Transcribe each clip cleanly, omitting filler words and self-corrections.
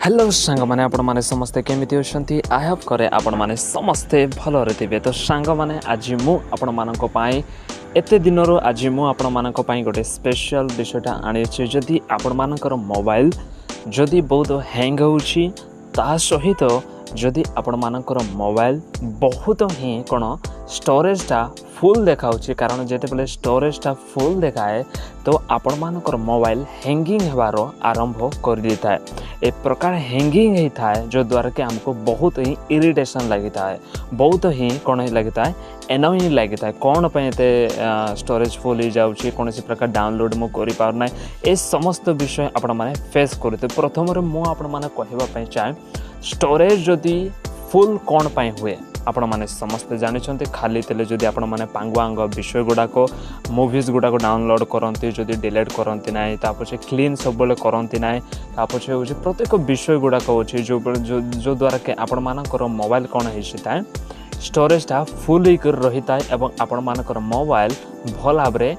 Hello सांग मैंने आपण मैंने समस्ते केमिति अछंती आई होप करे आपण मैंने समस्ते भलरे थिबे। तो सांग मैंने आज मु आपण मानक पई एते दिनरो आज मु आपण मानक पई गोटे स्पेशल विषयटा आनी छै। जदि आपण मानकर मोबाइल जदि बहुत हैंग होउछि ता सहित जदि आपण मानकर मोबाइल बहुत ही कोन स्टोरेजटा फुल देखाउछि, कारण जेते बेले स्टोरेजटा फुल देखाए तो आपण मानकर मोबाइल हैंगिंग हेबारो आरंभ कर देता है। एक प्रकार हैंगिंग ही था जो द्वारा कि हमको बहुत ही इरिटेशन लगता है, बहुत ही कौन लगता है एनोइंग लगता है। कौन पे स्टोरेज फुल हो जाऊँगी, कौन सी प्रकार डाउनलोड मु करि पारना ए समस्त विषय आपण माने फेस करते। प्रथम मु आपण माने कहबा चाहे स्टोरेज जदि फुल कौन पाई हुए आपण माने समस्त जानिछन्ते। खाली तेले जदि आपण माने पांगुआंग विषय गुड़ाक मूवीज गुड़ाक डाउनलोड करती जदि डिलीट करती ना, तापछे क्लीन सब बेले करती ना, तापछे होछि प्रत्येक विषय गुड़ाक अछि जो द्वारा के आपण मानकर मोबाइल कौन होता स्टोरेजटा फुल होकर रही था एवं आपण मानकर मोबाइल भल भाव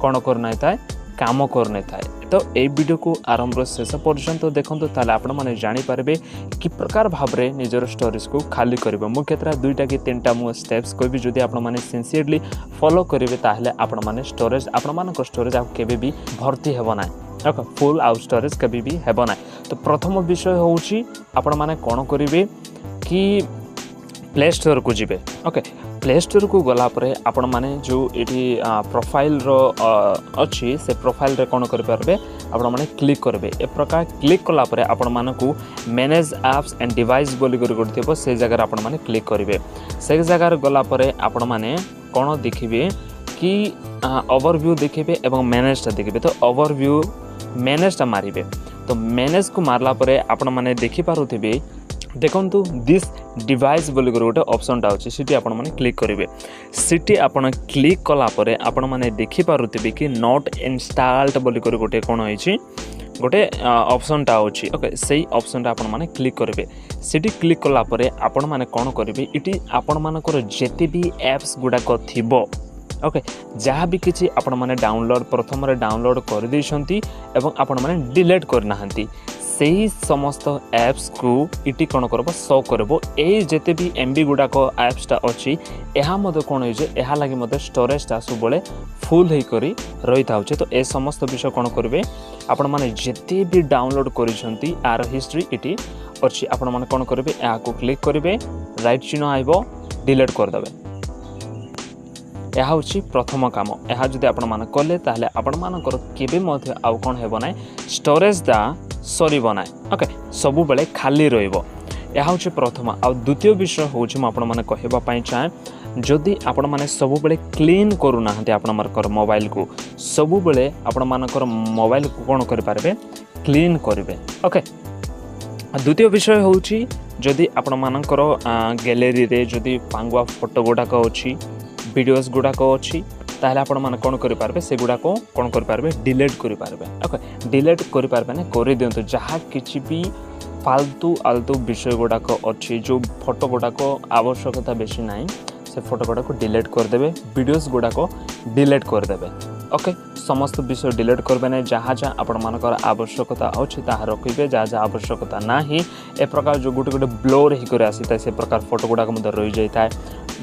कौन करना था काम करने था। तो ये वीडियो को आरंभ शेष पर्यंत देखते ताले आपण माने जानि पारबे कि प्रकार भाव रे निजर स्टोरेज को खाली करिवे। मुख्यतः दुईटा कि तीनटा मु स्टेप्स कहबी, जदि आपण माने सिंसियरली फॉलो करिवे ताहले आपण माने स्टोरेज आपण मानक स्टोरेज आ केबे भी भर्ती हेबो ना, ओके फुल आउट स्टोरेज केबे भी हेबो ना। तो प्रथम विषय होउची आपण माने कोन करिवे कि प्ले स्टोर को जीवे। ओके प्ले स्टोर को गला परे आपण माने जो एठी प्रोफाइल रो अछि से प्रोफाइल रे कोन करि परबे आपण माने क्लिक करबे। ए प्रकार क्लिक कला परे आपण मानकू मैनेज एप्स एंड डिवाइस बोली करि करथिबो से जगह आपण माने क्लिक करिवे। से जगह रे गला परे आपण माने कोन देखिबे कि ओवरव्यू देखिबे एवं मैनेज देखिबे। तो ओवरव्यू मैनेज मारिबे। तो मैनेज को मारला परे आपण माने देखि पारुथिबे देखंतु दिस डिवाइस बोली गोटे ऑप्शनटा अच्छे सीटी आपण माने क्लिक करेंगे। सीटी आपण क्लिक कला परे आपण माने देखि पारुथिबे कि नॉट इंस्टॉल्ड बोली गोटे कोन होइछि गोटे ऑप्शनटा अछि। ओके सेही ऑप्शनटा आपण माने क्लिक करेंगे। सीटी क्लिक कला परे आपण माने कोन करेंगे इटी आपण मानकर जेते भी एप्स गुडाक थिबो, ओके जहाँ भी किसी आपण माने डाउनलोड प्रथम रे डाउनलोड कर दैछंती एवं आपण माने डिलीट करनाहंती सही समस्त एप्स को इटी कौन करब शो करब। ए जेते भी एमबी गुड़ाक एप्सटा अच्छी यहाँ मत कौन हो लगे मत स्टोरेजटा सब फुल होकर रही था। तो ए समस्त विषय कौन करेंगे आपण माने जेते भी डाउनलोड करिसेंती आर हिस्ट्री इटी अच्छी आपण माने कौन करेंगे यहाँ को क्लिक करेंगे, राइट चिन्ह आइबो डिलीट करदेवे। यह हूँ प्रथम काम। यह जदि आपण माने कले ताहले आपण मानकर केबे मध्य आउ कोन हेबो ना स्टोरेज दा सरीबो ना, ओके सबु बेले खाली रहिबो। यह हूँ प्रथम। आ द्वितीय विषय हूँ आपण माने कहबा पई चाहे जदि आपण माने सबु बेले क्लीन करू नाहंती आपण मानकर मोबाइल को सबु बेले आपण मानकर मोबाइल को कोन करि पारबे क्लीन करिवे। ओके द्वितीय विषय हूँ जदि आपण मानकर गैलरी रे जदि पांगुआ फोटो गुडाक अछि वीडियोस गुडाक अच्छी ताहले आपण माने कोन करि पारबे से गुडा को कोन करि पारबे डिलीट करि पारबे। ओके डिलीट करि पारबे ना करि दियंतु जहाँ किछि भी फालतू आलतू विषय गुडाक अच्छी जो फोटो गुडाक आवश्यकता बेसी नाही से फोटो गुडाक डिलीट कर देबे, वीडियोस गुडाक डिलीट कर देबे। ओके समस्त विषय डिलीट करबे ना, जहाँ जहाँ आपण मानकर आवश्यकता अच्छी ताहा रखिबे, जहाँ जहाँ आवश्यकता नाही ए प्रकार जो गोटे गोटे ब्लोर ही करे आसीता से प्रकार फोटो गुडाक मते रहि जाय था।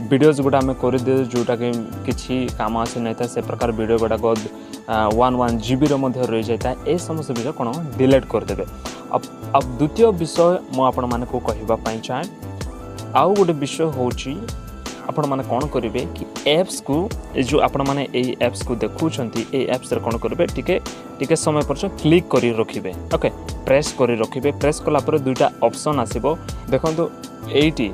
वीडियोस गुड़ा आम कर दे जोटा कि किसी काम आसी नहीं था से प्रकार वीडियो गुड़ाक 1 GB रही जाता है। ये समस्त विषय कौन डिलीट करदे। अब द्वितीय विषय मुझे को कहवाई चाहे आउ गोटे विषय हूँ आपण मैंने कौन करेंगे कि एप्स को जो आपण मैंने एप्स को देखुंट एप्स कौन करेंगे टिके समय पर क्लिक कर रखिए। ओके प्रेस कर रखिए। प्रेस कलापर दुईटा ऑप्शन आसो देखो एटी।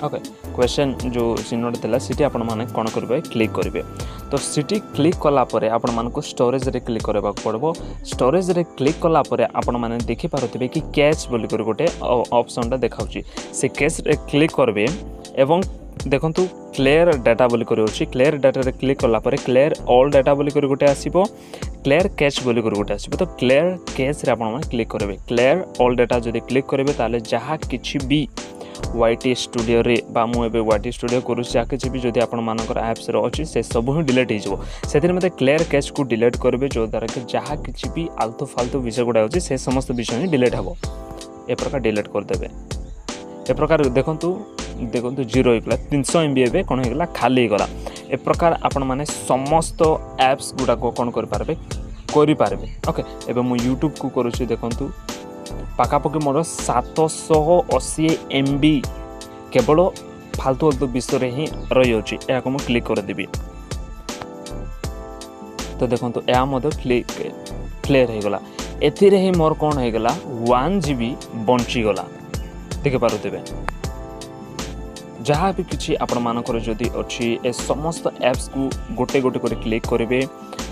ओके क्वेश्चन जो चिन्हटा था सीटी आपण मैंने कौन करेंगे क्लिक करेंगे। तो सीटी क्लिक कलापर आपण मानक स्टोरेज रे क्लिक करबा पड़बो। स्टोरेज रे क्लिक कलापर आपण मैंने देखि पारुथिबे कि कैच बोली कर गोटे ऑप्शनटा देखाउची से कैच रे क्लिक करबे एवं देखंतु क्लियर डाटा बोली कर अछि। क्लियर डाटा रे क्लिक कलापर क्लियर ऑल डाटा बोली कर गोटे आसीबो, क्लियर कैच बोली कर गोटे आसीबो। तो क्लियर कैच रे आपण माने क्लिक करबे। क्लियर ऑल डाटा जदि क्लिक करबे ताले जहाँ किछि भी वाईटी स्टूडियो रे बा मु एबे वाईटी स्टूडियो करूछि आ किछि भी जदि आपण मानकर एप्स रे अछि से सब ही डिलीट हो जाबो। सेतिर मते क्लियर कैच को डिलीट करबे जो द्वारा कि जहाँ किछि भी आलतू फालतू विषय गुडा अछि से समस्त विषय ही डिलीट हबो। ए प्रकार डिलीट करदेवे ए प्रकार देखंतु देखंतु 0 होइगला 300 MB एबे कोन होइगला खाली गला ए प्रकार आपण माने समस्त एप्स गुडा को कोन करि पारबे ओके एबे मु YouTube को करूची देखंतु पाखापाखि मोर 780 MB केवल फालतू फालतू विषय ही रही होची या को मु क्लिक कर देबी तो देखंतु या मदो क्लियर हो गला एथिरे ही मोर कोन हो गला 1 GB बंची गला देख पारुथिबे जहाँ भी किसी आपण मानकर जदि अच्छी ए समस्त एप्स को गोटे गोटे कर क्लिक करेंगे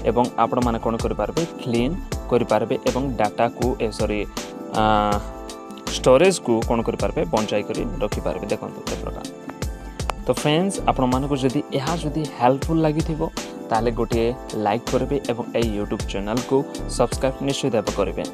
एवं आपण माने कोन कर पारबे क्लीन कर पारबे एवं डाटा को सॉरी स्टोरेज को कोन कर पारबे बंचाई करी रखि पारबे देखंतु ए प्रकार तो फ्रेंड्स आपण मानको जदि यहा जदि हेल्पफुल लागि थिबो ताले गोटे लाइक करबे एवं ए YouTube चैनल को सब्सक्राइब निश्चित करेंगे।